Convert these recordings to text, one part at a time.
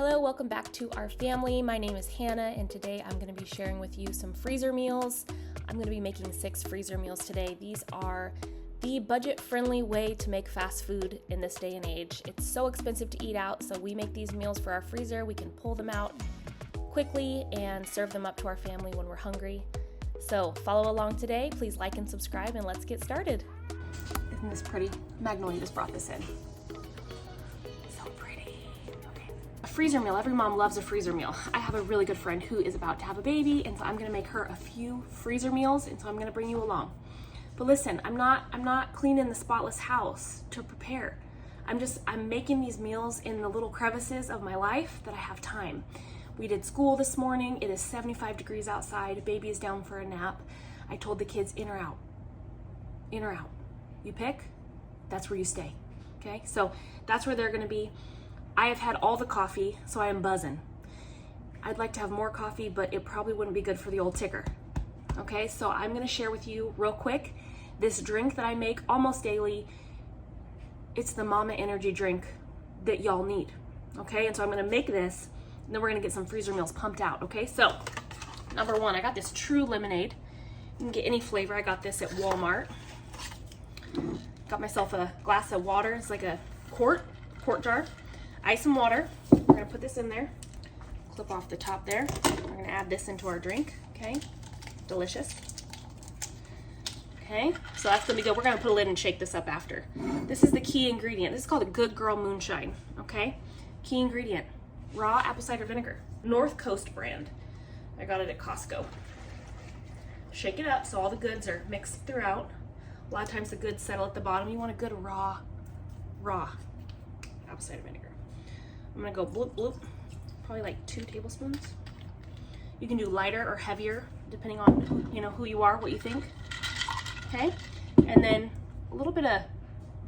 Hello, welcome back to our family. My name is Hannah, and today I'm going to be sharing with you some freezer meals. I'm going to be making 6 freezer meals today. These are the budget-friendly way to make fast food in this day and age. It's so expensive to eat out, so we make these meals for our freezer. We can pull them out quickly and serve them up to our family when we're hungry. So follow along today. Please like and subscribe, and let's get started. Isn't this pretty? Magnolia just brought this in. Freezer meal. Every mom loves a freezer meal. I have a really good friend who is about to have a baby, and so I'm gonna make her a few freezer meals, and so I'm gonna bring you along. But listen, I'm not cleaning the spotless house to prepare. I'm making these meals in the little crevices of my life that I have time. We did school this morning. It is 75 degrees outside. Baby is down for a nap. I told the kids in or out. In or out. You pick, that's where you stay. Okay? So that's where they're gonna be. I have had all the coffee, so I am buzzing. I'd like to have more coffee, but it probably wouldn't be good for the old ticker. Okay, so I'm gonna share with you real quick this drink that I make almost daily. It's the Mama Energy drink that y'all need. Okay, and so I'm gonna make this, and then we're gonna get some freezer meals pumped out. Okay, so number one, I got this True Lemonade. You can get any flavor. I got this at Walmart. Got myself a glass of water. It's like a quart jar. Ice and water. We're gonna put this in there. Clip off the top there. We're gonna add this into our drink. Okay, delicious. Okay, so that's gonna be good. We're gonna put a lid and shake this up after. This is the key ingredient. This is called a Good Girl Moonshine. Okay, key ingredient: raw apple cider vinegar, North Coast brand. I got it at Costco. Shake it up so all the goods are mixed throughout. A lot of times the goods settle at the bottom. You want a good raw apple cider vinegar. I'm gonna go bloop bloop, probably like 2 tablespoons. You can do lighter or heavier depending on who you are, what you think. Okay, and then a little bit of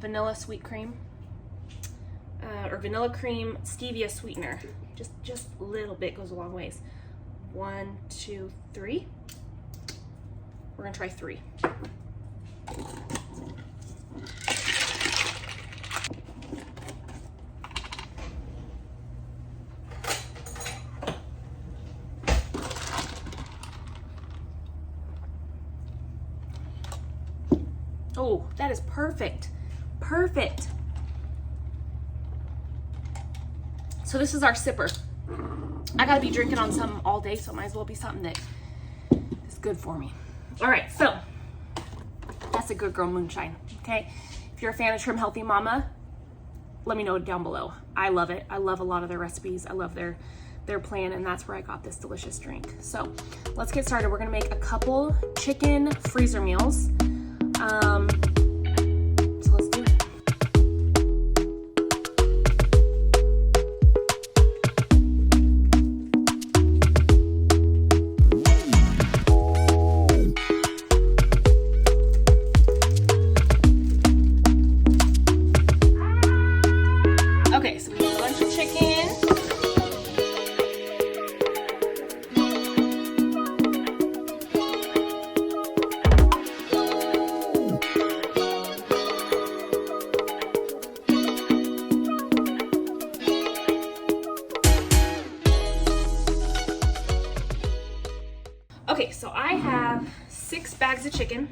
vanilla sweet cream or vanilla cream stevia sweetener. Just a little bit goes a long ways. 1, 2, 3. We're gonna try 3. Oh, that is perfect. Perfect. So this is our sipper. I gotta be drinking on something all day, so it might as well be something that is good for me. All right, so that's a Good Girl Moonshine, okay? If you're a fan of Trim Healthy Mama, let me know down below. I love it. I love a lot of their recipes. I love their plan, and that's where I got this delicious drink. So let's get started. We're gonna make a couple chicken freezer meals. So let's do it. Okay, so we have a bunch of chicken. Okay, so I have 6 bags of chicken,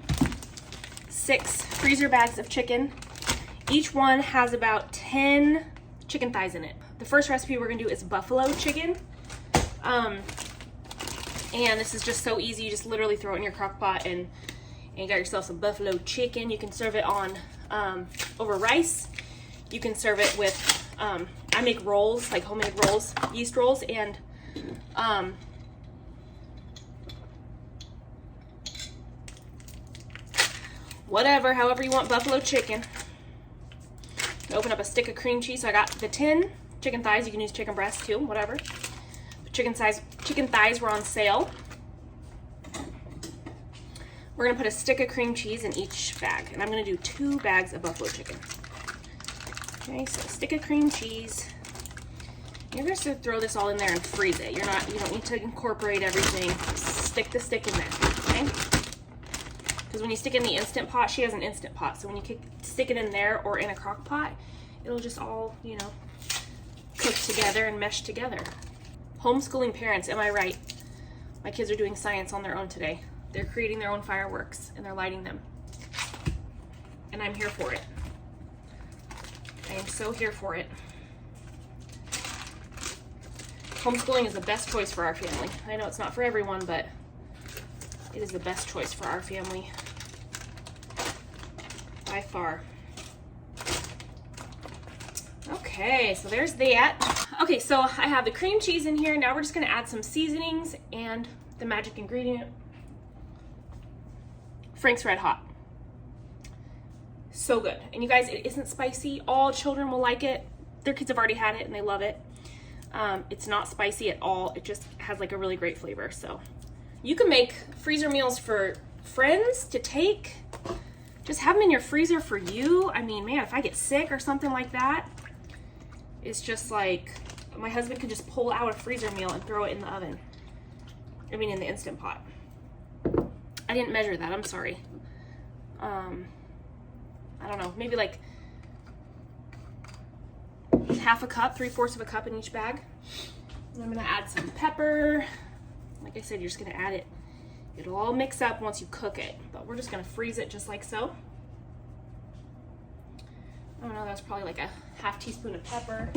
6 freezer bags of chicken. Each one has about 10 chicken thighs in it. The first recipe we're gonna do is buffalo chicken. And this is just so easy. You just literally throw it in your crock pot and you got yourself some buffalo chicken. You can serve it on over rice. You can serve it with, I make rolls, like homemade rolls, yeast rolls, and whatever, however you want buffalo chicken. Open up a stick of cream cheese. So I got the 10 chicken thighs. You can use chicken breast too, whatever. Chicken thighs were on sale. We're gonna put a stick of cream cheese in each bag, and I'm gonna do 2 bags of buffalo chicken. Okay, so a stick of cream cheese. You're just gonna throw this all in there and freeze it. You don't need to incorporate everything. Stick the stick in there, okay? Because when you stick it in the Instant Pot, she has an Instant Pot, so when you stick it in there or in a crock pot, it'll just all, cook together and mesh together. Homeschooling parents, am I right? My kids are doing science on their own today. They're creating their own fireworks and they're lighting them. And I'm here for it. I am so here for it. Homeschooling is the best choice for our family. I know it's not for everyone, but it is the best choice for our family. By far. Okay, so there's that. Okay, so I have the cream cheese in here. Now we're just gonna add some seasonings and the magic ingredient, Frank's Red Hot. So good. And you guys, it isn't spicy. All children will like it. Their kids have already had it and they love it. It's not spicy at all. It just has like a really great flavor. So you can make freezer meals for friends to take. Just have them in your freezer for you. I mean, man, if I get sick or something like that, it's just like, my husband can just pull out a freezer meal and throw it in the oven. I mean, in the Instant Pot. I didn't measure that, I'm sorry. I don't know, maybe like half a cup, 3/4 of a cup in each bag. And I'm gonna add some pepper. Like I said, you're just gonna add it. It'll all mix up once you cook it, but we're just gonna freeze it just like so. I don't know, that's probably like a half teaspoon of pepper.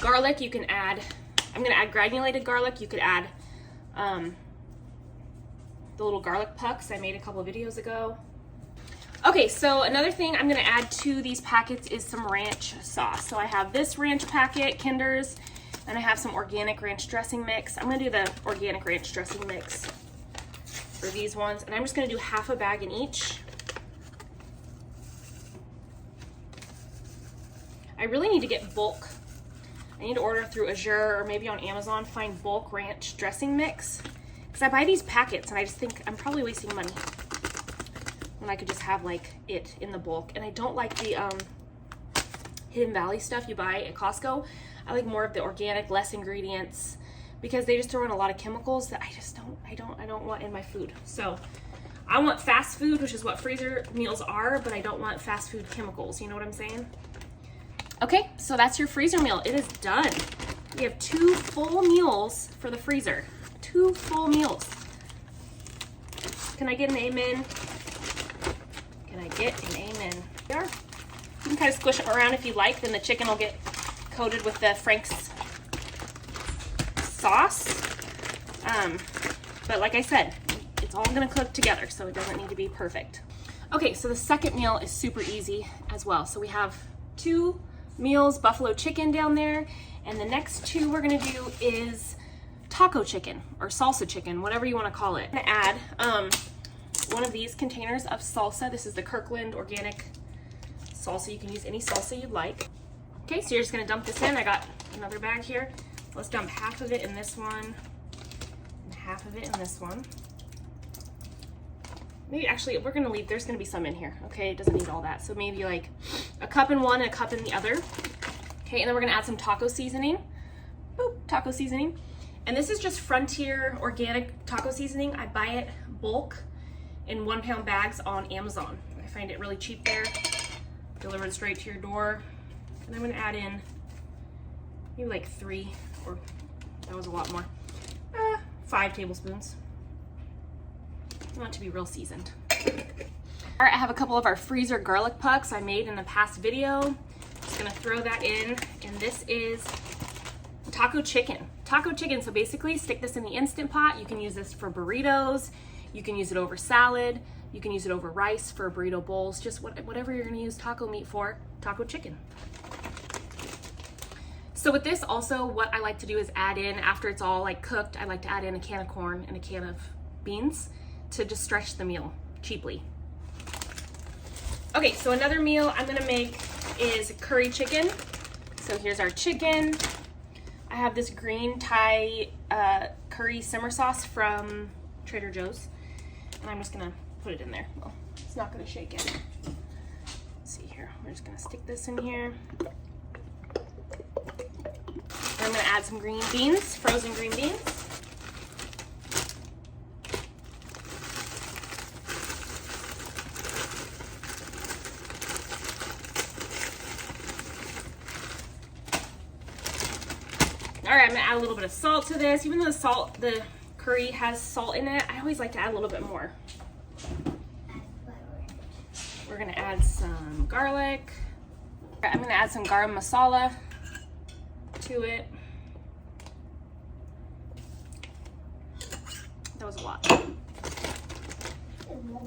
Garlic, you can add, I'm gonna add granulated garlic. You could add the little garlic pucks I made a couple of videos ago. Okay, so another thing I'm gonna add to these packets is some ranch sauce. So I have this ranch packet, Kinder's, and I have some organic ranch dressing mix. I'm gonna do the organic ranch dressing mix for these ones, and I'm just gonna do half a bag in each. I really need to get bulk. I need to order through Azure or maybe on Amazon, find bulk ranch dressing mix. Because I buy these packets and I just think I'm probably wasting money when I could just have like it in the bulk. And I don't like the Hidden Valley stuff you buy at Costco. I like more of the organic, less ingredients, because they just throw in a lot of chemicals that I don't want in my food. So I want fast food, which is what freezer meals are, but I don't want fast food chemicals. You know what I'm saying? Okay, so that's your freezer meal. It is done. We have 2 full meals for the freezer. 2 full meals. Can I get an amen? Can I get an amen? There. You can kind of squish them around if you like, then the chicken will get coated with the Frank's sauce. But like I said, it's all gonna cook together, so it doesn't need to be perfect. Okay, so the second meal is super easy as well. So we have 2 meals, buffalo chicken down there, and the next 2 we're gonna do is taco chicken or salsa chicken, whatever you want to call it. I'm gonna add one of these containers of salsa. This is the Kirkland organic salsa. You can use any salsa you'd like. Okay, so you're just gonna dump this in. I got another bag here. Let's dump half of it in this one and half of it in this one. Maybe actually we're gonna leave, there's gonna be some in here, okay? It doesn't need all that. So maybe like a cup in one and a cup in the other. Okay, and then we're gonna add some taco seasoning. Boop, taco seasoning. And this is just Frontier organic taco seasoning. I buy it bulk in 1-pound bags on Amazon. I find it really cheap there, delivered straight to your door. And I'm gonna add in maybe like 3, or that was a lot more, 5 tablespoons. I want it to be real seasoned. All right, I have a couple of our freezer garlic pucks I made in a past video. Just gonna throw that in, and this is taco chicken. Taco chicken, so basically stick this in the Instant Pot. You can use this for burritos, you can use it over salad, you can use it over rice for burrito bowls, just whatever you're gonna use taco meat for, taco chicken. So with this also, what I like to do is add in, after it's all like cooked, I like to add in a can of corn and a can of beans to just stretch the meal cheaply. Okay, so another meal I'm gonna make is curry chicken. So here's our chicken. I have this green Thai curry simmer sauce from Trader Joe's, and I'm just gonna put it in there. Well, it's not gonna shake it. Let's see here, we're just gonna stick this in here. And I'm gonna add some green beans, frozen green beans. All right, I'm gonna add a little bit of salt to this. Even though the curry has salt in it, I always like to add a little bit more. We're gonna add some garlic. I'm gonna add some garam masala to it. That was a lot.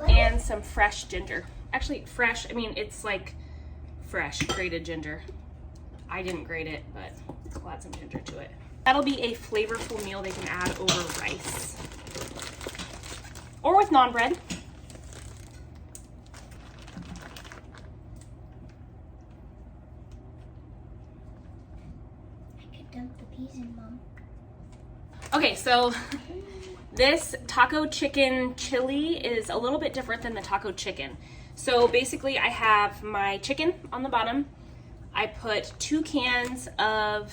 And some fresh ginger. Actually, fresh, I mean, it's like fresh grated ginger. I didn't grate it, but we'll add some ginger to it. That'll be a flavorful meal they can add over rice. Or with naan bread. I could dunk the peas in, Mom. Okay, so this taco chicken chili is a little bit different than the taco chicken. So basically I have my chicken on the bottom. I put 2 cans of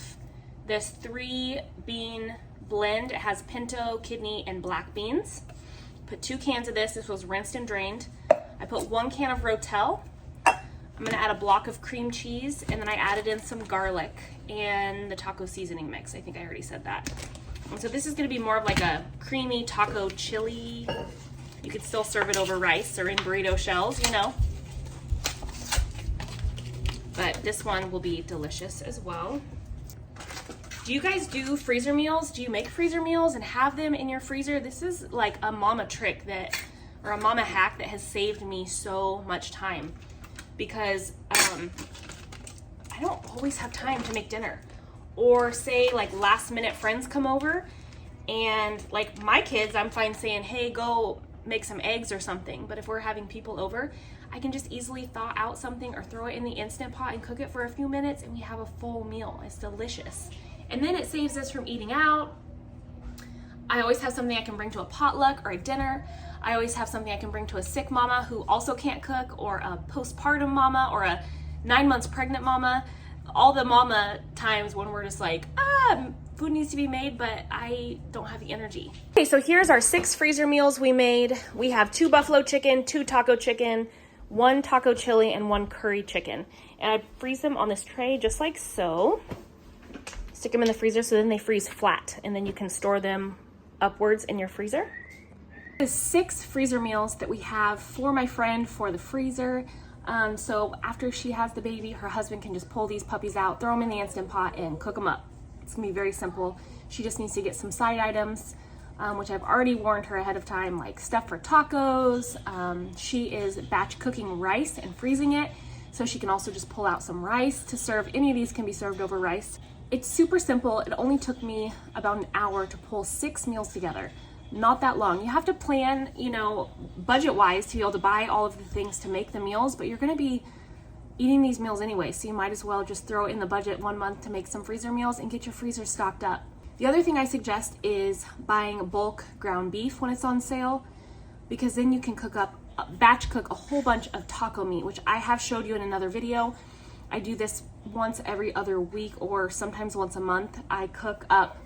this 3-bean blend. It has pinto, kidney, and black beans. Put 2 cans of this. This was rinsed and drained. I put 1 can of Rotel. I'm gonna add a block of cream cheese, and then I added in some garlic and the taco seasoning mix. I think I already said that. And so this is gonna be more of like a creamy taco chili. You could still serve it over rice or in burrito shells, you know. But this one will be delicious as well. Do you guys do freezer meals? Do you make freezer meals and have them in your freezer? This is like a mama trick or a mama hack that has saved me so much time, because I don't always have time to make dinner. Or say like last minute friends come over, and like my kids, I'm fine saying, hey, go make some eggs or something. But if we're having people over, I can just easily thaw out something or throw it in the Instant Pot and cook it for a few minutes, and we have a full meal. It's delicious. And then it saves us from eating out. I always have something I can bring to a potluck or a dinner. I always have something I can bring to a sick mama who also can't cook, or a postpartum mama, or a 9 months pregnant mama. All the mama times when we're just like, food needs to be made, but I don't have the energy. Okay, so here's our 6 freezer meals we made. We have 2 buffalo chicken, 2 taco chicken, 1 taco chili, and 1 curry chicken. And I freeze them on this tray just like so. Stick them in the freezer so then they freeze flat, and then you can store them upwards in your freezer. The 6 freezer meals that we have for my friend for the freezer. So after she has the baby, her husband can just pull these puppies out, throw them in the Instant Pot, and cook them up. It's gonna be very simple. She just needs to get some side items, which I've already warned her ahead of time, like stuff for tacos. She is batch cooking rice and freezing it, so she can also just pull out some rice to serve. Any of these can be served over rice. It's super simple. It only took me about an hour to pull 6 meals together. Not that long. You have to plan, you know, budget-wise to be able to buy all of the things to make the meals, but you're gonna be eating these meals anyway, so you might as well just throw it in the budget 1 month to make some freezer meals and get your freezer stocked up. The other thing I suggest is buying bulk ground beef when it's on sale, because then you can batch cook a whole bunch of taco meat, which I have showed you in another video. I do this once every other week or sometimes once a month. I cook up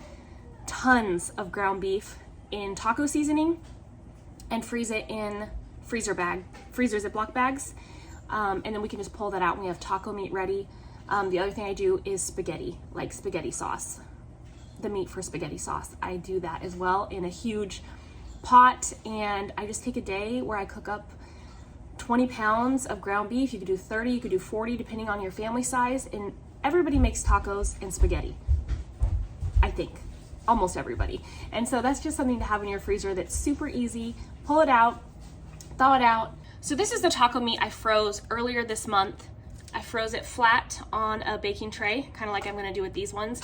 tons of ground beef in taco seasoning and freeze it in freezer Ziploc bags. And then we can just pull that out when we have taco meat ready. The other thing I do is spaghetti, like spaghetti sauce, the meat for spaghetti sauce. I do that as well in a huge pot, and I just take a day where I cook up 20 pounds of ground beef. You could do 30, you could do 40, depending on your family size. And everybody makes tacos and spaghetti, I think. Almost everybody. And so that's just something to have in your freezer that's super easy. Pull it out, thaw it out. So this is the taco meat I froze earlier this month. I froze it flat on a baking tray, kind of like I'm gonna do with these ones.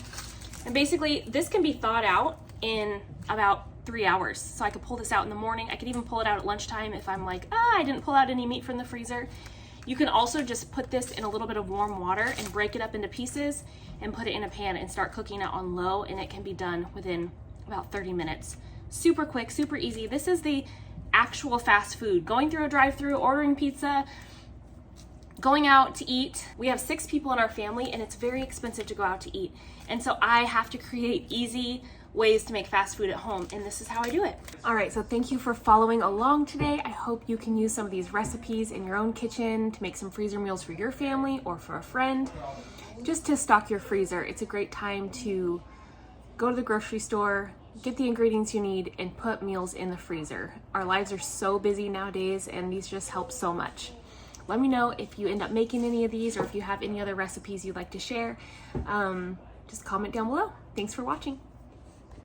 And basically this can be thawed out in about 3 hours. So I could pull this out in the morning. I could even pull it out at lunchtime if I'm like, I didn't pull out any meat from the freezer. You can also just put this in a little bit of warm water and break it up into pieces and put it in a pan and start cooking it on low, and it can be done within about 30 minutes. Super quick, super easy. This is the actual fast food. Going through a drive-through, ordering pizza, going out to eat. We have 6 people in our family, and it's very expensive to go out to eat. And so I have to create easy ways to make fast food at home, and this is how I do it. All right, so thank you for following along today. I hope you can use some of these recipes in your own kitchen to make some freezer meals for your family or for a friend, just to stock your freezer. It's a great time to go to the grocery store, get the ingredients you need, and put meals in the freezer. Our lives are so busy nowadays, and these just help so much. Let me know if you end up making any of these or if you have any other recipes you'd like to share. Just comment down below. Thanks for watching.